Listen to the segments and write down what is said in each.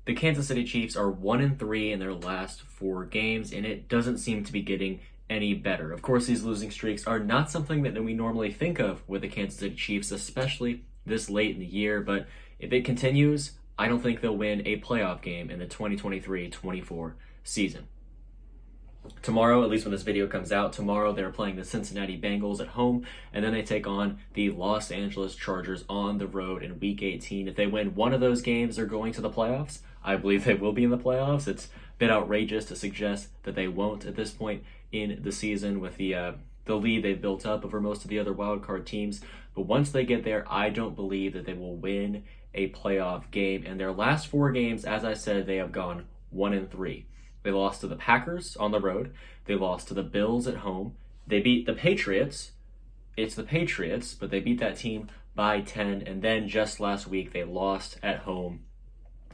the Kansas City Chiefs are 1-3 in their last 4 games, and it doesn't seem to be getting any better. Of course, these losing streaks are not something that we normally think of with the Kansas City Chiefs, especially this late in the year, but if it continues, I don't think they'll win a playoff game in the 2023-24 season. Tomorrow, at least when this video comes out, tomorrow they're playing the Cincinnati Bengals at home, and then they take on the Los Angeles Chargers on the road in Week 18. If they win one of those games, they're going to the playoffs. I believe they will be in the playoffs. It's a bit outrageous to suggest that they won't at this point in the season with the lead they've built up over most of the other wildcard teams. But once they get there, I don't believe that they will win a playoff game. And their last 4 games, as I said, they have gone 1-3. They lost to the Packers on the road. They lost to the Bills at home. They beat the Patriots. It's the Patriots, but they beat that team by 10. And then just last week, they lost at home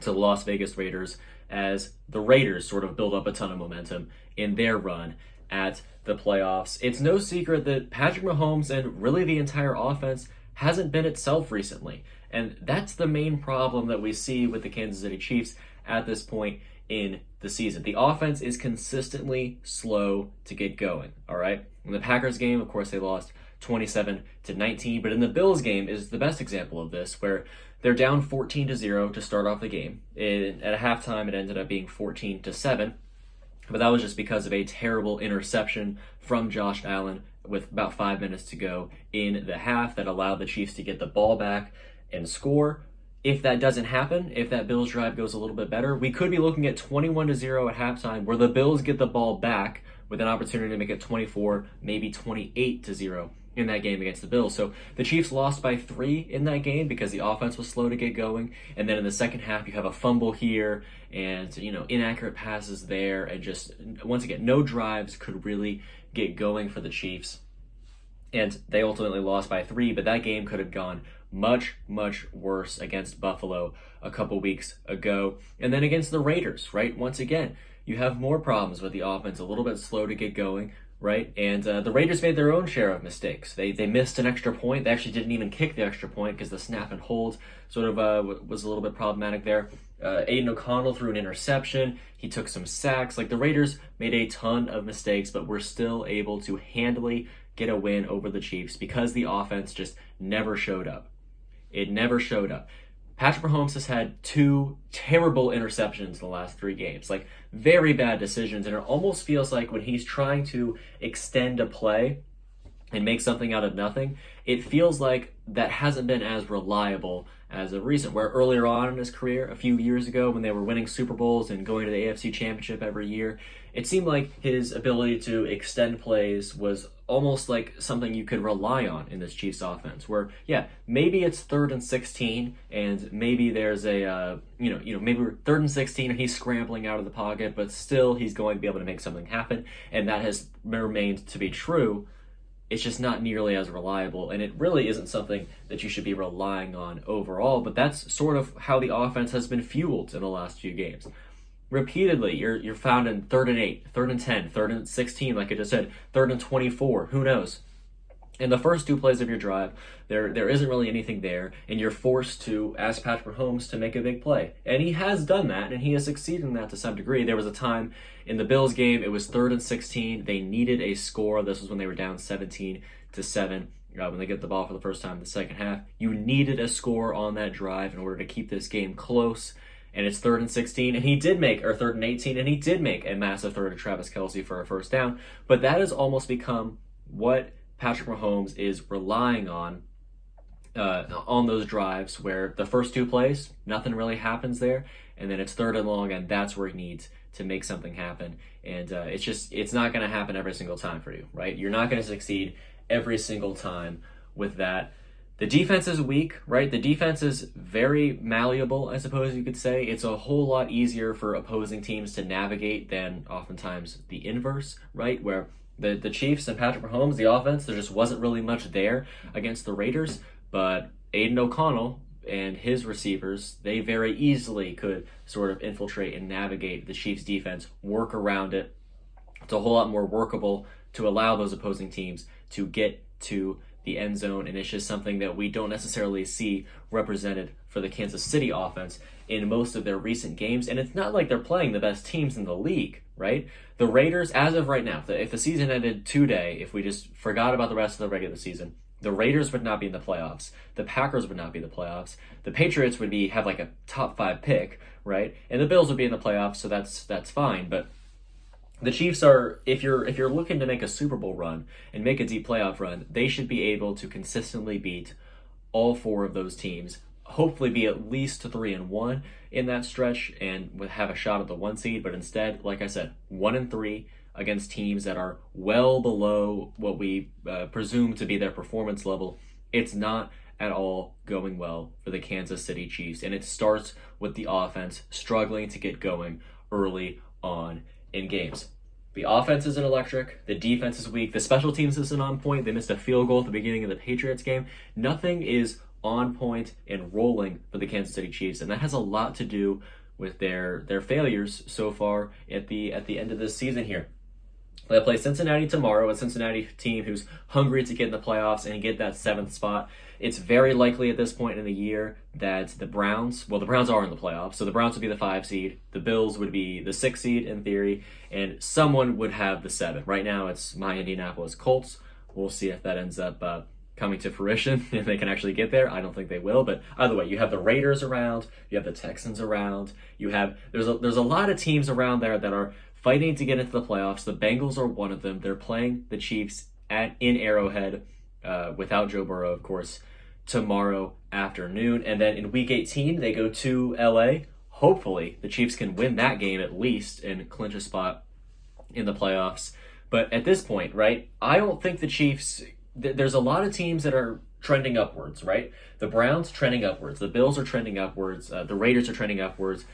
to the Las Vegas Raiders as the Raiders sort of build up a ton of momentum in their run at the playoffs. It's no secret that Patrick Mahomes and really the entire offense hasn't been itself recently. And that's the main problem that we see with the Kansas City Chiefs at this point in the season. The offense is consistently slow to get going, all right? In the Packers game, of course, they lost 27-19, but in the Bills game is the best example of this, where they're down 14-0 to start off the game. At halftime, it ended up being 14-7, but that was just because of a terrible interception from Josh Allen with about 5 minutes to go in the half that allowed the Chiefs to get the ball back and score. If that doesn't happen, if that Bills drive goes a little bit better, we could be looking at 21-0 at halftime, where the Bills get the ball back with an opportunity to make it 24, maybe 28-0 in that game against the Bills. So the Chiefs lost by 3 in that game because the offense was slow to get going. And then in the second half, you have a fumble here and, inaccurate passes there. And just, once again, no drives could really get going for the Chiefs. And they ultimately lost by 3, but that game could have gone much, much worse against Buffalo a couple weeks ago. And then against the Raiders, right? Once again, you have more problems with the offense, a little bit slow to get going, right? And the Raiders made their own share of mistakes. They missed an extra point. They actually didn't even kick the extra point because the snap and hold sort of was a little bit problematic there. Aiden O'Connell threw an interception. He took some sacks. Like, the Raiders made a ton of mistakes, but were still able to handily get a win over the Chiefs because the offense just never showed up. It never showed up. Patrick Mahomes has had 2 terrible interceptions in the last 3 games, like very bad decisions, and it almost feels like when he's trying to extend a play and make something out of nothing, it feels like that hasn't been as reliable as of recent, where earlier on in his career, a few years ago when they were winning Super Bowls and going to the AFC Championship every year, it seemed like his ability to extend plays was almost like something you could rely on in this Chiefs offense, where, yeah, maybe it's 3rd and 16, and maybe there's a, maybe we're 3rd and 16 and he's scrambling out of the pocket, but still he's going to be able to make something happen, and that has remained to be true. It's just not nearly as reliable, and it really isn't something that you should be relying on overall, but that's sort of how the offense has been fueled in the last few games. Repeatedly, you're found in 3rd and 8, 3rd and 10, 3rd and 16, like I just said, 3rd and 24, who knows? In the first 2 plays of your drive, there isn't really anything there, and you're forced to ask Patrick Mahomes to make a big play. And he has done that, and he has succeeded in that to some degree. There was a time in the Bills game, it was 3rd and 16. They needed a score. This was when they were down 17-7. When they get the ball for the first time in the second half. You needed a score on that drive in order to keep this game close. And it's 3rd and 16, and he did make, or 3rd and 18, and he did make a massive throw to Travis Kelce for a first down. But that has almost become what Patrick Mahomes is relying on those drives, where the first 2 plays, nothing really happens there, and then it's 3rd and long, and that's where he needs to make something happen. And it's not going to happen every single time for you, right? You're not going to succeed every single time with that. The defense is weak, right? The defense is very malleable, I suppose you could say. It's a whole lot easier for opposing teams to navigate than oftentimes the inverse, right? Where the Chiefs and Patrick Mahomes, the offense, there just wasn't really much there against the Raiders, but Aiden O'Connell and his receivers, they very easily could sort of infiltrate and navigate the Chiefs' defense, work around it. It's a whole lot more workable to allow those opposing teams to get to the end zone, and it's just something that we don't necessarily see represented for the Kansas City offense in most of their recent games. And it's not like they're playing the best teams in the league, right? The Raiders, as of right now, if the season ended today, if we just forgot about the rest of the regular season, the Raiders would not be in the playoffs. The Packers would not be in the playoffs. The Patriots would have like a top 5 pick, right? And the Bills would be in the playoffs, so that's fine. But the Chiefs are, if you're looking to make a Super Bowl run and make a deep playoff run, they should be able to consistently beat all 4 of those teams. Hopefully, be at least 3-1 in that stretch, and would have a shot at the 1 seed. But instead, like I said, 1-3 against teams that are well below what we presume to be their performance level. It's not at all going well for the Kansas City Chiefs, and it starts with the offense struggling to get going early on in games. The offense isn't electric, the defense is weak, the special teams isn't on point. They missed a field goal at the beginning of the Patriots game. Nothing is on point and rolling for the Kansas City Chiefs, and that has a lot to do with their failures so far at the end of this season here. They play Cincinnati tomorrow, a Cincinnati team who's hungry to get in the playoffs and get that 7th spot. It's very likely at this point in the year that the Browns are in the playoffs, so the Browns would be the 5 seed, the Bills would be the 6 seed in theory, and someone would have the 7. Right now it's my Indianapolis Colts. We'll see if that ends up coming to fruition, if they can actually get there. I don't think they will, but either way, you have the Raiders around, you have the Texans around, there's a lot of teams around there that are fighting to get into the playoffs. The Bengals are one of them. They're playing the Chiefs in Arrowhead without Joe Burrow, of course, tomorrow afternoon. And then in Week 18, they go to LA. Hopefully, the Chiefs can win that game at least and clinch a spot in the playoffs. But at this point, right, I don't think the Chiefs... There's a lot of teams that are trending upwards, right? The Browns trending upwards. The Bills are trending upwards. The Raiders are trending upwards.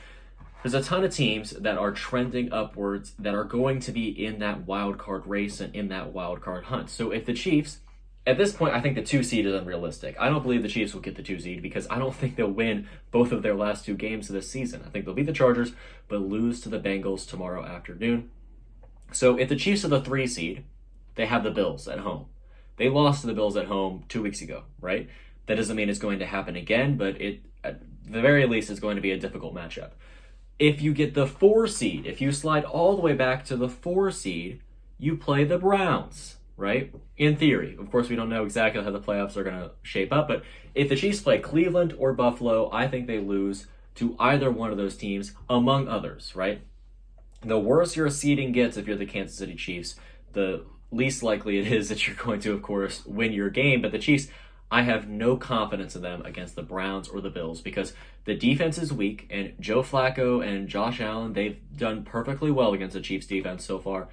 There's a ton of teams that are trending upwards that are going to be in that wild card race and in that wild card hunt. So if the Chiefs, at this point, I think the 2 seed is unrealistic. I don't believe the Chiefs will get the 2 seed because I don't think they'll win both of their last 2 games of this season. I think they'll beat the Chargers, but lose to the Bengals tomorrow afternoon. So if the Chiefs are the 3 seed, they have the Bills at home. They lost to the Bills at home 2 weeks ago, right? That doesn't mean it's going to happen again, but at the very least, it's going to be a difficult matchup. If you get the 4 seed, if you slide all the way back to the 4 seed, you play the Browns, right? In theory. Of course, we don't know exactly how the playoffs are going to shape up, but if the Chiefs play Cleveland or Buffalo, I think they lose to either one of those teams, among others, right? The worse your seeding gets if you're the Kansas City Chiefs, the least likely it is that you're going to, of course, win your game. But the Chiefs, I have no confidence in them against the Browns or the Bills because the defense is weak, and Joe Flacco and Josh Allen, they've done perfectly well against the Chiefs defense so far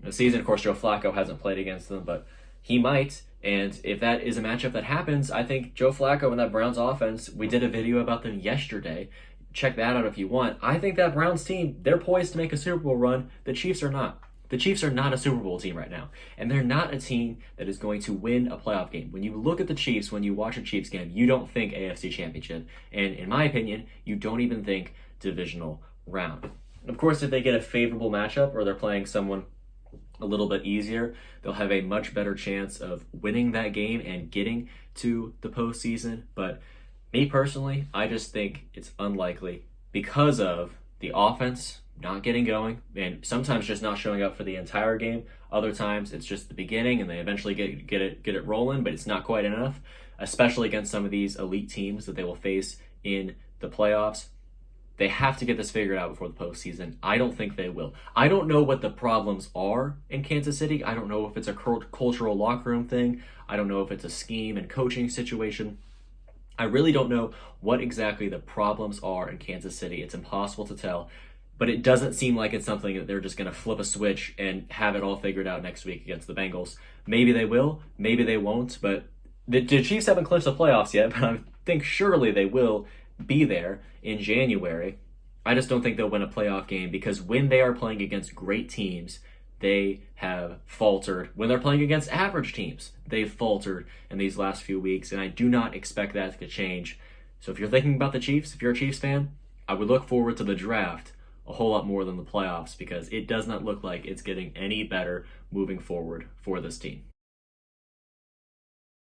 this season. Of course, Joe Flacco hasn't played against them, but he might. And if that is a matchup that happens, I think Joe Flacco and that Browns offense, we did a video about them yesterday. Check that out if you want. I think that Browns team, they're poised to make a Super Bowl run. The Chiefs are not. The Chiefs are not a Super Bowl team right now, and they're not a team that is going to win a playoff game. When you look at the Chiefs, when you watch a Chiefs game, you don't think AFC Championship, and in my opinion, you don't even think divisional round. Of course, if they get a favorable matchup or they're playing someone a little bit easier, they'll have a much better chance of winning that game and getting to the postseason. But me personally, I just think it's unlikely because of the offense not getting going, and sometimes just not showing up for the entire game. Other times it's just the beginning and they eventually get it rolling, but it's not quite enough, especially against some of these elite teams that they will face in the playoffs. They have to get this figured out before the postseason. I don't think they will. I don't know what the problems are in Kansas City. I don't know if it's a cultural locker room thing. I don't know if it's a scheme and coaching situation. I really don't know what exactly the problems are in Kansas City. It's impossible to tell. But it doesn't seem like it's something that they're just going to flip a switch and have it all figured out next week against the Bengals. Maybe they will, maybe they won't, but the Chiefs haven't clinched the playoffs yet, but I think surely they will be there in January. I just don't think they'll win a playoff game because when they are playing against great teams, they have faltered. When they're playing against average teams, they've faltered in these last few weeks, and I do not expect that to change. So if you're thinking about the Chiefs, if you're a Chiefs fan, I would look forward to the draft a whole lot more than the playoffs because it does not look like it's getting any better moving forward for this team.